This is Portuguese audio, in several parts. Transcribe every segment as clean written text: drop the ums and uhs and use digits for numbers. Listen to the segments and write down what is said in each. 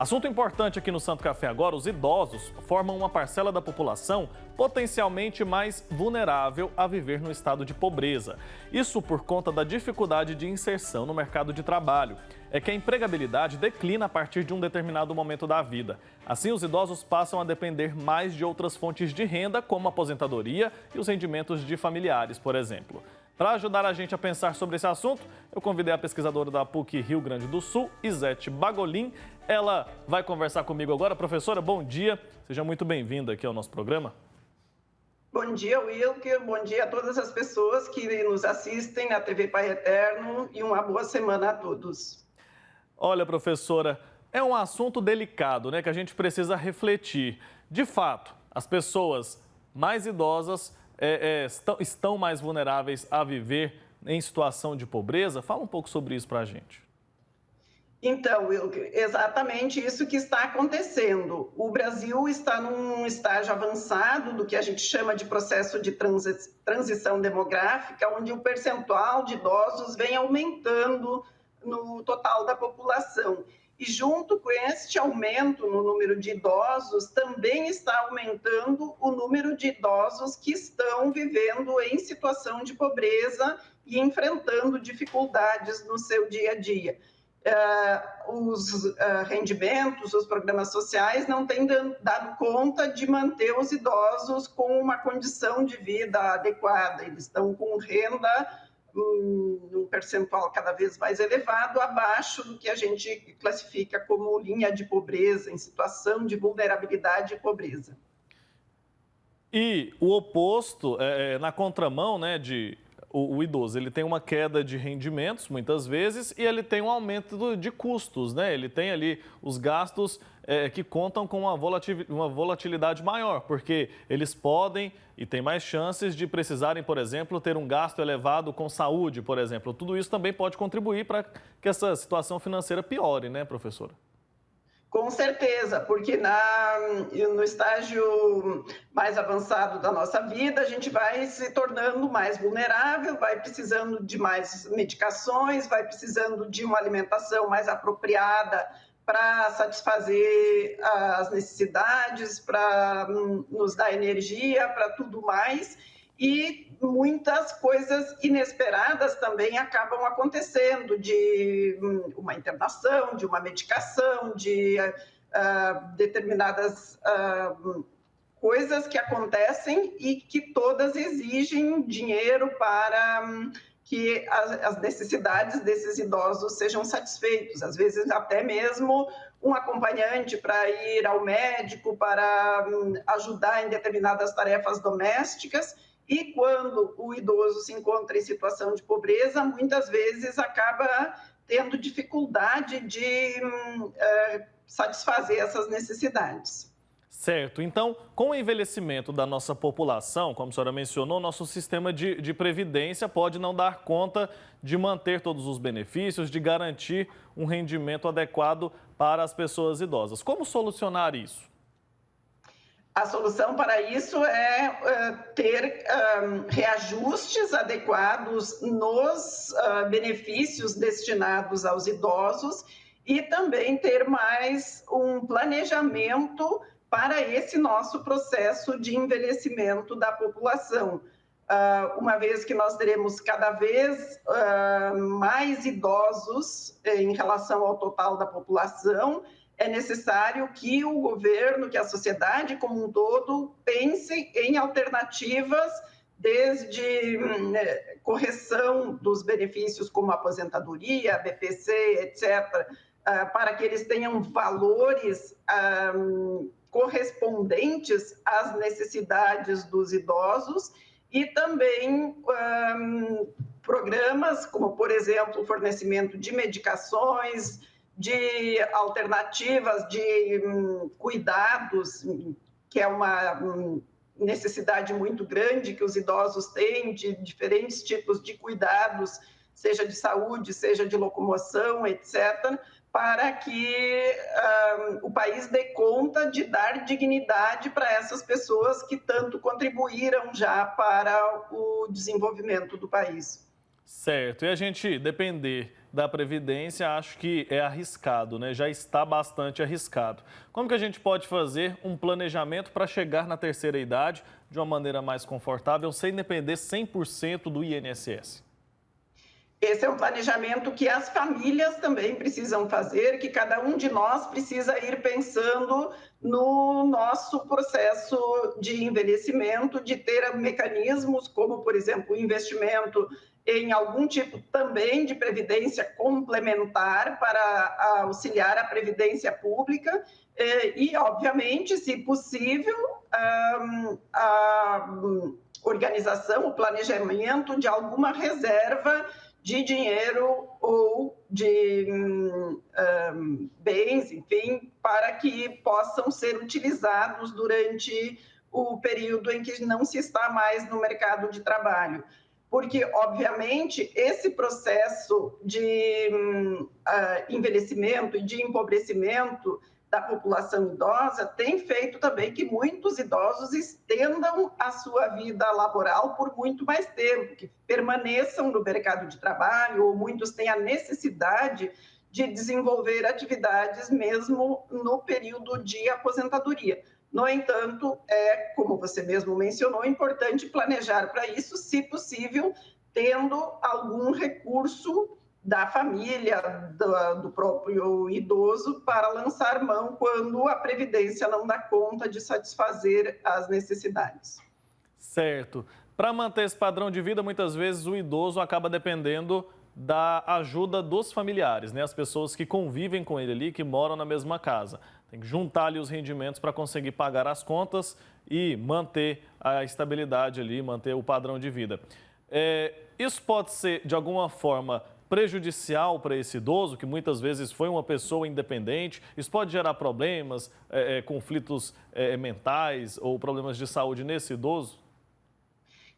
Assunto importante aqui no Santo Café agora, os idosos formam uma parcela da população potencialmente mais vulnerável a viver no estado de pobreza. Isso por conta da dificuldade de inserção no mercado de trabalho. É que a empregabilidade declina a partir de um determinado momento da vida. Assim, os idosos passam a depender mais de outras fontes de renda, como a aposentadoria e os rendimentos de familiares, por exemplo. Para ajudar a gente a pensar sobre esse assunto, eu convidei a pesquisadora da PUC Rio Grande do Sul, Izete Bagolin. Ela vai conversar comigo agora. Professora, bom dia. Seja muito bem-vinda aqui ao nosso programa. Bom dia, Wilker. Bom dia a todas as pessoas que nos assistem na TV Pai Eterno e uma boa semana a todos. Olha, professora, é um assunto delicado, né, que a gente precisa refletir. De fato, as pessoas mais idosas estão mais vulneráveis a viver em situação de pobreza? Fala um pouco sobre isso para a gente. Então, Wilker, exatamente isso que está acontecendo. O Brasil está num estágio avançado do que a gente chama de processo de transição demográfica, onde o percentual de idosos vem aumentando no total da população. E junto com este aumento no número de idosos, também está aumentando o número de idosos que estão vivendo em situação de pobreza e enfrentando dificuldades no seu dia a dia. Os rendimentos, os programas sociais não têm dado conta de manter os idosos com uma condição de vida adequada. Eles estão com renda num percentual cada vez mais elevado, abaixo do que a gente classifica como linha de pobreza, em situação de vulnerabilidade e pobreza. E o oposto, na contramão, né, o idoso, ele tem uma queda de rendimentos, muitas vezes, e ele tem um aumento de custos, né? Ele tem ali os gastos que contam com uma volatilidade maior, porque eles podem e têm mais chances de precisarem, por exemplo, ter um gasto elevado com saúde, por exemplo. Tudo isso também pode contribuir para que essa situação financeira piore, né, professora? Com certeza, porque no estágio mais avançado da nossa vida, a gente vai se tornando mais vulnerável, vai precisando de mais medicações, vai precisando de uma alimentação mais apropriada para satisfazer as necessidades, para nos dar energia, para tudo mais. E muitas coisas inesperadas também acabam acontecendo, de uma internação, de uma medicação, de determinadas coisas que acontecem e que todas exigem dinheiro para que as necessidades desses idosos sejam satisfeitas. Às vezes até mesmo um acompanhante para ir ao médico, para ajudar em determinadas tarefas domésticas. E quando o idoso se encontra em situação de pobreza, muitas vezes acaba tendo dificuldade de satisfazer essas necessidades. Certo. Então, com o envelhecimento da nossa população, como a senhora mencionou, nosso sistema de previdência pode não dar conta de manter todos os benefícios, de garantir um rendimento adequado para as pessoas idosas. Como solucionar isso? A solução para isso é ter reajustes adequados nos benefícios destinados aos idosos e também ter mais um planejamento para esse nosso processo de envelhecimento da população. Uma vez que nós teremos cada vez mais idosos em relação ao total da população, é necessário que o governo, que a sociedade como um todo, pense em alternativas, desde correção dos benefícios como aposentadoria, BPC, etc., para que eles tenham valores correspondentes às necessidades dos idosos e também programas como, por exemplo, o fornecimento de medicações, de alternativas de cuidados, que é uma necessidade muito grande que os idosos têm, de diferentes tipos de cuidados, seja de saúde, seja de locomoção, etc., para que o país dê conta de dar dignidade para essas pessoas que tanto contribuíram já para o desenvolvimento do país. Certo. E a gente depender da Previdência, acho que é arriscado, né? Já está bastante arriscado. Como que a gente pode fazer um planejamento para chegar na terceira idade de uma maneira mais confortável, sem depender 100% do INSS? Esse é um planejamento que as famílias também precisam fazer, que cada um de nós precisa ir pensando no nosso processo de envelhecimento, de ter mecanismos como, por exemplo, o investimento em algum tipo também de previdência complementar para auxiliar a previdência pública e, obviamente, se possível, a organização, o planejamento de alguma reserva de dinheiro ou de bens, enfim, para que possam ser utilizados durante o período em que não se está mais no mercado de trabalho. Porque, obviamente, esse processo de envelhecimento e de empobrecimento da população idosa tem feito também que muitos idosos estendam a sua vida laboral por muito mais tempo, que permaneçam no mercado de trabalho, ou muitos têm a necessidade de desenvolver atividades mesmo no período de aposentadoria. No entanto, como você mesmo mencionou, importante planejar para isso, se possível, tendo algum recurso da família, do próprio idoso, para lançar mão quando a Previdência não dá conta de satisfazer as necessidades. Certo. Para manter esse padrão de vida, muitas vezes o idoso acaba dependendo da ajuda dos familiares, né? As pessoas que convivem com ele ali, que moram na mesma casa. Tem que juntar ali os rendimentos para conseguir pagar as contas e manter a estabilidade ali, manter o padrão de vida. Isso pode ser, de alguma forma, prejudicial para esse idoso, que muitas vezes foi uma pessoa independente? Isso pode gerar problemas, conflitos mentais ou problemas de saúde nesse idoso?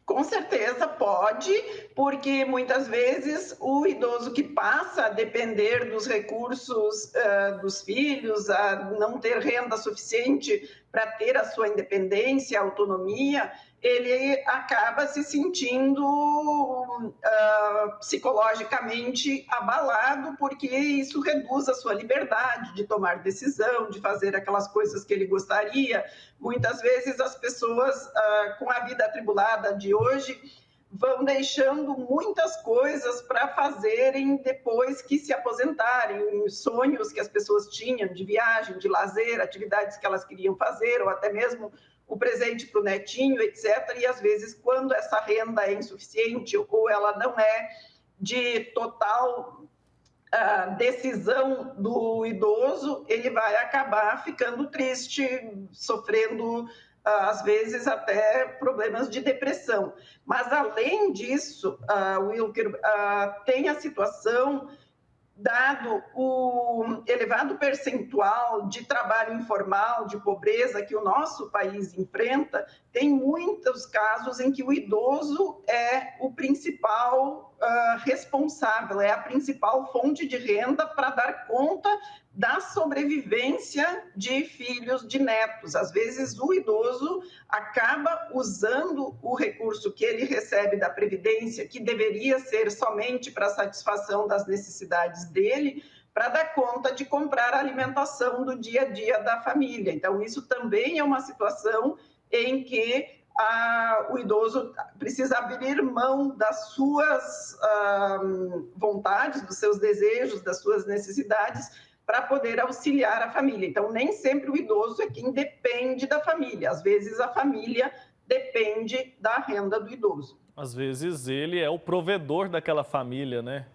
Com certeza pode, porque muitas vezes o idoso que passa a depender dos recursos dos filhos, a não ter renda suficiente para ter a sua independência, autonomia, ele acaba se sentindo psicologicamente abalado, porque isso reduz a sua liberdade de tomar decisão, de fazer aquelas coisas que ele gostaria. Muitas vezes as pessoas, com a vida atribulada de hoje, vão deixando muitas coisas para fazerem depois que se aposentarem, sonhos que as pessoas tinham de viagem, de lazer, atividades que elas queriam fazer, ou até mesmo o presente para o netinho, etc. E às vezes, quando essa renda é insuficiente ou ela não é de total decisão do idoso, ele vai acabar ficando triste, sofrendo às vezes até problemas de depressão. Mas além disso, Wilker, tem a situação, dado o elevado percentual de trabalho informal, de pobreza que o nosso país enfrenta, tem muitos casos em que o idoso é o principal responsável, é a principal fonte de renda para dar conta da sobrevivência de filhos, de netos. Às vezes o idoso acaba usando o recurso que ele recebe da Previdência, que deveria ser somente para a satisfação das necessidades dele, para dar conta de comprar a alimentação do dia a dia da família. Então, isso também é uma situação em que o idoso precisa abrir mão das suas vontades, dos seus desejos, das suas necessidades, para poder auxiliar a família. Então, nem sempre o idoso é quem depende da família. Às vezes, a família depende da renda do idoso. Às vezes, ele é o provedor daquela família, né?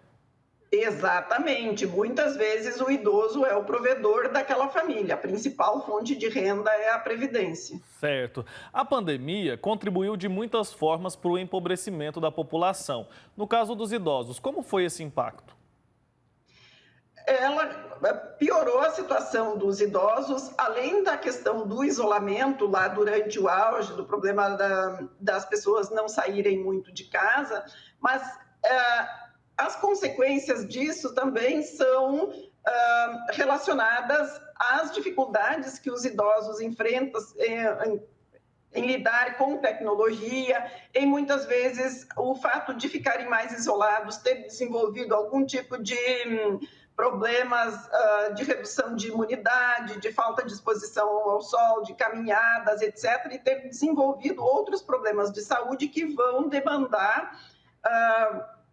Exatamente. Muitas vezes, o idoso é o provedor daquela família. A principal fonte de renda é a Previdência. Certo. A pandemia contribuiu de muitas formas para o empobrecimento da população. No caso dos idosos, como foi esse impacto? Ela piorou a situação dos idosos, além da questão do isolamento lá durante o auge, do problema das pessoas não saírem muito de casa, mas as consequências disso também são relacionadas às dificuldades que os idosos enfrentam em lidar com tecnologia, em muitas vezes o fato de ficarem mais isolados, ter desenvolvido algum tipo de problemas de redução de imunidade, de falta de exposição ao sol, de caminhadas, etc., e ter desenvolvido outros problemas de saúde que vão demandar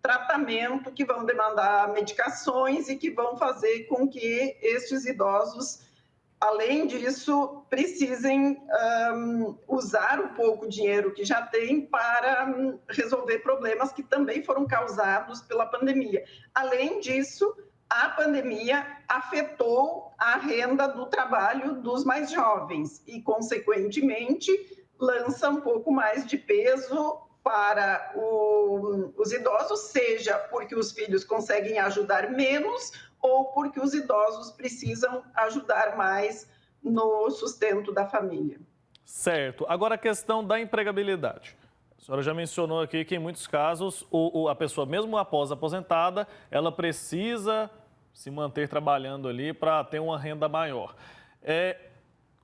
tratamento, que vão demandar medicações e que vão fazer com que estes idosos, além disso, precisem usar o pouco dinheiro que já têm para resolver problemas que também foram causados pela pandemia. Além disso, a pandemia afetou a renda do trabalho dos mais jovens e, consequentemente, lança um pouco mais de peso para os idosos, seja porque os filhos conseguem ajudar menos ou porque os idosos precisam ajudar mais no sustento da família. Certo. Agora a questão da empregabilidade. A senhora já mencionou aqui que em muitos casos a pessoa, mesmo após aposentada, ela precisa se manter trabalhando ali para ter uma renda maior.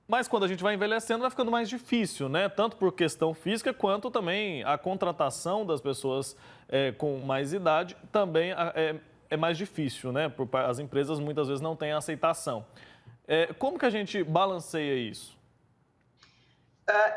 Mas quando a gente vai envelhecendo, vai ficando mais difícil, né? Tanto por questão física, quanto também a contratação das pessoas com mais idade também é mais difícil, né? As empresas muitas vezes não têm aceitação. Como que a gente balanceia isso?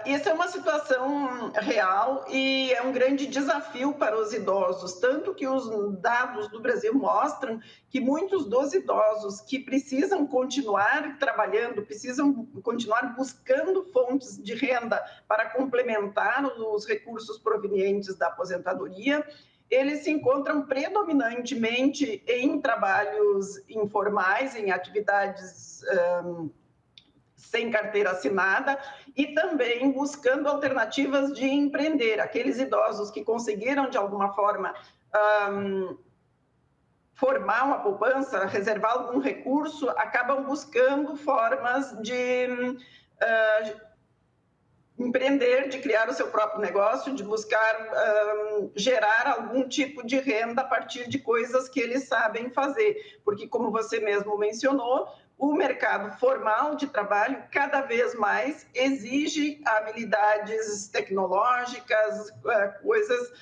Isso é uma situação real e é um grande desafio para os idosos, tanto que os dados do Brasil mostram que muitos dos idosos que precisam continuar trabalhando, precisam continuar buscando fontes de renda para complementar os recursos provenientes da aposentadoria, eles se encontram predominantemente em trabalhos informais, em atividades sem carteira assinada e também buscando alternativas de empreender. Aqueles idosos que conseguiram, de alguma forma, formar uma poupança, reservar algum recurso, acabam buscando formas de empreender, de criar o seu próprio negócio, de buscar gerar algum tipo de renda a partir de coisas que eles sabem fazer. Porque, como você mesmo mencionou, o mercado formal de trabalho cada vez mais exige habilidades tecnológicas, coisas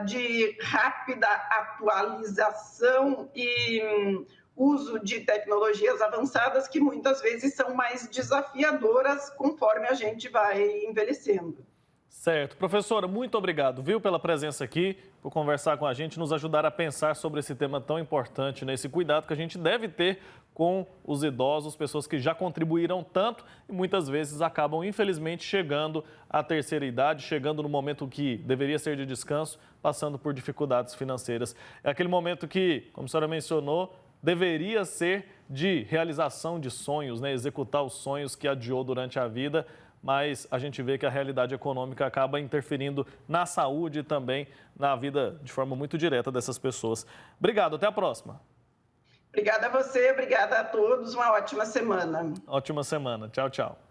de rápida atualização e uso de tecnologias avançadas que muitas vezes são mais desafiadoras conforme a gente vai envelhecendo. Certo. Professora, muito obrigado, viu, pela presença aqui, por conversar com a gente, nos ajudar a pensar sobre esse tema tão importante, né? Esse cuidado que a gente deve ter com os idosos, pessoas que já contribuíram tanto e muitas vezes acabam, infelizmente, chegando à terceira idade, chegando no momento que deveria ser de descanso, passando por dificuldades financeiras. É aquele momento que, como a senhora mencionou, deveria ser de realização de sonhos, né? Executar os sonhos que adiou durante a vida, mas a gente vê que a realidade econômica acaba interferindo na saúde e também na vida de forma muito direta dessas pessoas. Obrigado, até a próxima. Obrigada a você, obrigada a todos, uma ótima semana. Ótima semana, tchau, tchau.